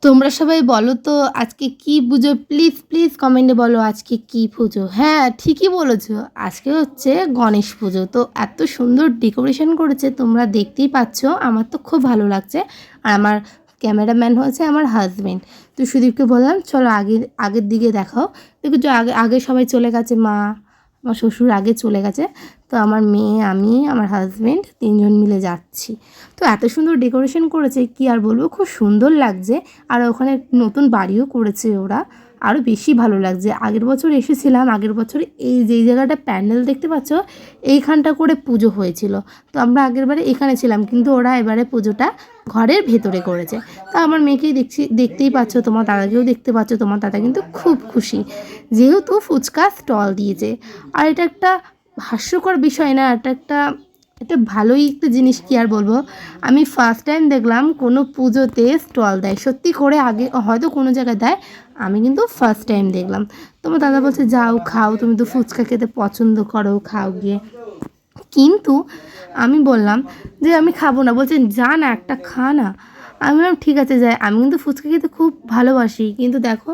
তোমরা সবাই বলো তো আজকে কি পুজো? প্লিজ প্লিজ কমেন্টে বলো আজকে কি পুজো। হ্যাঁ, ঠিকই বলেছো, আজকে হচ্ছে গণেশ পুজো। তো এত সুন্দর ডেকোরেশন করেছে, তোমরা দেখতেই পাচ্ছ। আমার তো খুব ভালো লাগছে। আর আমার ক্যামেরাম্যান হচ্ছে আমার হাজব্যান্ড। তো সুদীপকে বললাম চলো আগের দিকে দেখাও। দেখো যে আগে আগে সবাই চলে গেছে, মা আমার শ্বশুর আগে চলে গেছে। তো আমার মেয়ে, আমি, আমার হাজব্যান্ড তিনজন মিলে যাচ্ছি। তো এত সুন্দর ডেকোরেশন করেছে, কি আর বলবো, খুব সুন্দর লাগছে। আর ওখানে নতুন বাড়িও করেছে ওরা, আরও বেশি ভালো লাগছে। আগের বছর এসেছিলাম, আগের বছর এই যেই জায়গাটা প্যান্ডেল দেখতে পাচ্ছ, এইখানটা করে পুজো হয়েছিল। তো আমরা আগেরবারে এখানে ছিলাম, কিন্তু ওরা এবারে পুজোটা ঘরের ভেতরে করেছে। তা আমার মেয়েকেই দেখতেই পাচ্ছ, তোমার দাদাকেও দেখতে পাচ্ছ। তোমার দাদা কিন্তু খুব খুশি, যেহেতু ফুচকা স্টল দিয়েছে। আর এটা একটা হাস্যকর বিষয় না, এটা ভালোই একটা জিনিস, কি আর বলবো। আমি ফার্স্ট টাইম দেখলাম কোনো পুজোতে স্টল দেয়, সত্যি করে। আগে হয়তো কোনো জায়গায় দেয়, আমি কিন্তু ফার্স্ট টাইম দেখলাম। তোমার দাদা বলছে যাও খাও, তুমি তো ফুচকা খেতে পছন্দ করো, খাও গিয়ে। কিন্তু আমি বললাম যে আমি খাবো না। বলছে যা না, একটা খা না। আমি বললাম ঠিক আছে যাই। আমি কিন্তু ফুচকা খেতে খুব ভালোবাসি, কিন্তু দেখো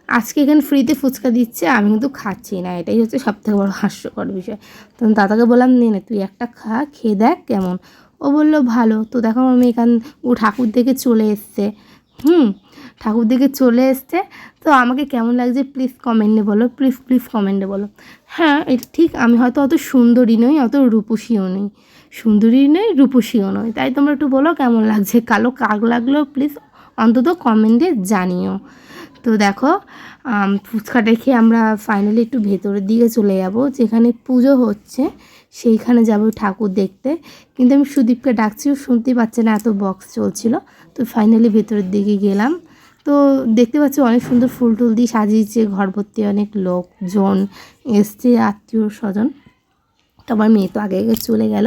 আজকে এখানে ফ্রিতে ফুচকা দিচ্ছে, আমি কিন্তু খাচ্ছি না। এটাই হচ্ছে সবথেকে বড় হাস্যকর বিষয়। তখন দাদাকে বললাম নে তুই একটা খা, খেয়ে দেখ কেমন। ও বললো ভালো। তো দেখো আমি ও ঠাকুর দেখে চলে এসছে। ঠাকুর দেখে চলে এসছে। তো আমাকে কেমন লাগছে প্লিজ কমেন্টে বলো, প্লিজ প্লিজ কমেন্টে বলো। হ্যাঁ, এটা ঠিক, আমি হয়তো অত সুন্দরী নই, অত রূপসীও নই, সুন্দরী নই, রূপসীও নই। তাই তোমরা একটু বলো কেমন লাগছে। কালো কাক লাগলেও প্লিজ অন্তত কমেন্টে জানিও। তো দেখো ফুচকাটা খেয়ে আমরা ফাইনালি একটু ভেতরের দিকে চলে যাব, যেখানে পুজো হচ্ছে সেইখানে যাব ঠাকুর দেখতে। কিন্তু আমি সুদীপকে ডাকছিও, শুনতেই পাচ্ছে না, এত বক্স চলছিল। তো ফাইনালি ভেতরের দিকে গেলাম। তো দেখতে পাচ্ছি অনেক সুন্দর ফুল টুল দিয়ে সাজিয়েছে, ঘর ভর্তি অনেক লোকজন এসছে, আত্মীয় স্বজন। তো আমার মেয়ে তো আগে আগে চলে গেল।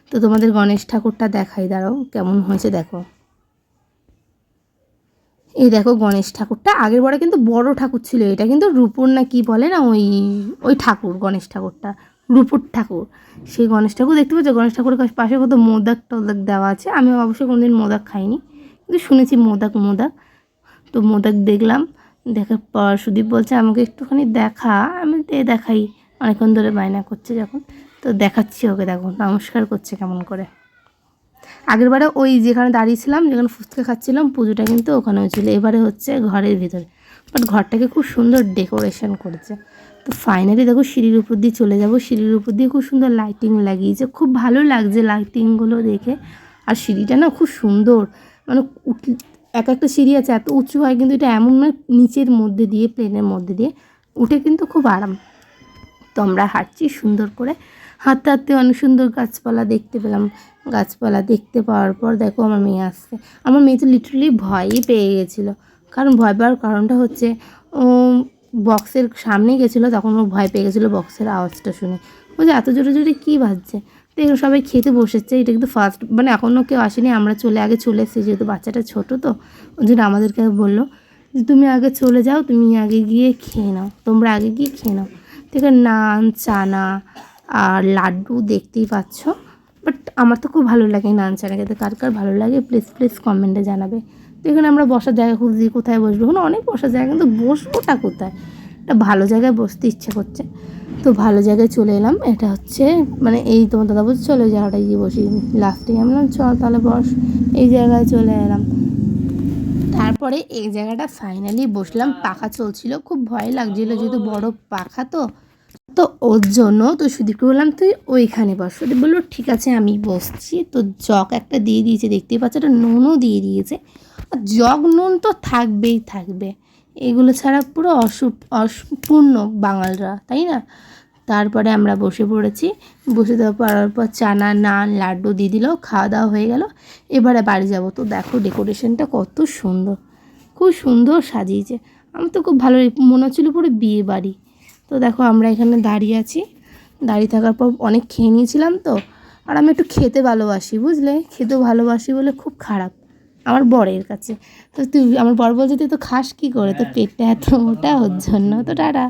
তো তোমাদের গণেশ ঠাকুরটা দেখাই, দাঁড়াও কেমন হয়েছে দেখো। এই দেখো গণেশ ঠাকুরটা, আগের বারে কিন্তু বড় ঠাকুর ছিল, এটা কিন্তু রূপোর না কি বলে না, ওই ওই ঠাকুর, গণেশ ঠাকুরটা রূপোর ঠাকুর। সেই গণেশ ঠাকুর দেখতে পাচ্ছ, গণেশ ঠাকুরের পাশে কত মোদক টোদক দেওয়া আছে। আমি অবশ্যই কোনোদিন মোদক খাইনি, কিন্তু শুনেছি মোদক মোদক। তো মোদক দেখলাম, দেখার পর সুদীপ বলছে আমাকে একটুখানি দেখা। আমি দেখাই, অনেকক্ষণ ধরে বায়না করছে যখন। তো দেখাচ্ছি ওকে, দেখো নমস্কার করছে কেমন করে। আগেরবারে ওই যেখানে দাঁড়িয়েছিলাম, যেখানে ফুচকা খাচ্ছিলাম, পুজোটা কিন্তু ওখানেও ছিল। এবারে হচ্ছে ঘরের ভিতরে, বাট ঘরটাকে খুব সুন্দর ডেকোরেশন করেছে। তো ফাইনালি দেখো সিঁড়ির উপর দিয়ে চলে যাব। সিঁড়ির উপর দিয়ে খুব সুন্দর লাইটিং লাগিয়েছে, খুব ভালো লাগছে লাইটিংগুলো দেখে। আর সিঁড়িটা না খুব সুন্দর, মানে এক একটা সিঁড়ি আছে এত উঁচু হয়, কিন্তু এটা এমন না নিচের মধ্যে দিয়ে, প্লেনের মধ্যে দিয়ে উঠে কিন্তু খুব আরাম। তো আমরা হাঁটছি সুন্দর করে, হাঁটতে হাঁটতে অনেক সুন্দর গাছপালা দেখতে পেলাম। গাছপালা দেখতে পাওয়ার পর দেখো আমার মেয়ে আসছে। আমার মেয়ে তো লিটারালি ভয়ই পেয়ে গেছিলো। কারণ ভয় পাওয়ার কারণটা হচ্ছে, ও বক্সের সামনে গেছিলো, তখন ও ভয় পেয়ে গেছিলো বক্সের আওয়াজটা শুনে। ও যে এত জোরে জোরে কী বাজছে। তো এগুলো সবাই খেতে বসেছে, এটা কিন্তু ফার্স্ট, মানে এখনও কেউ আসেনি, আমরা আগে চলে এসেছি, যেহেতু বাচ্চাটা ছোটো। তো ওই জন্য আমাদেরকে বললো যে তুমি আগে চলে যাও, তুমি আগে গিয়ে খেয়ে নাও, তোমরা আগে গিয়ে খেয়ে নাও। থেকে নান, চানা আর লাড্ডু দেখতেই পাচ্ছ। বাট আমার তো খুব ভালো লাগে নান চানা খেতে। কার কার ভালো লাগে প্লিজ প্লিজ কমেন্টে জানাবে। তো এখানে আমরা বসার জায়গা খুঁজছি, কোথায় বসবো। ওখানে অনেক বসার জায়গা, কিন্তু বসবোটা কোথায়? একটা ভালো জায়গায় বসতে ইচ্ছে করছে। তো ভালো জায়গায় চলে এলাম। এটা হচ্ছে মানে এই তোমার দাদা বলছে চলো ওই জায়গাটায় গিয়ে বসি লাস্টে। আমি বললাম চল তাহলে বস। এই জায়গায় চলে এলাম। তারপরে এই জায়গাটা ফাইনালি বসলাম। পাখা চলছিল, খুব ভয় লাগছিলো, যেহেতু বড় পাখা। তো তো ওর জন্য তো সুদীপকে বললাম তুই ওইখানে বস। সুদীপ বললো ঠিক আছে আমি বসছি। তো জগ একটা দিয়ে দিয়েছে, দেখতেই পাচ্ছ, একটা নুনও দিয়ে দিয়েছে। আর জগ নুন তো থাকবেই থাকবে, এগুলো ছাড়া পুরো অসম্পূর্ণ বাঙালরা, তাই না? তারপরে আমরা বসে পড়েছি। বসে দেওয়ার পড়ার পর চানা, নান, লাড্ডু দিয়ে দিল, খাওয়া দাওয়া হয়ে গেল। এবারে বাড়ি যাব। তো দেখো ডেকোরেশনটা কত সুন্দর, খুব সুন্দর সাজিয়েছে। আমার তো খুব ভালো মনে হচ্ছিলো পুরো বিয়ে বাড়ি। তো দেখো আমরা এখানে দাঁড়িয়ে আছি। দাঁড়িয়ে থাকার পর অনেক খেয়ে নিয়েছিলাম। তো আর আমি একটু খেতে ভালোবাসি, বুঝলে, খেতে ভালোবাসি বলে খুব খারাপ আমার বরের কাছে। তো আমার বর বলছে তুই তো খাস কী করে, তো পেটটা এত মোটা, ওর জন্য। তো টাটা।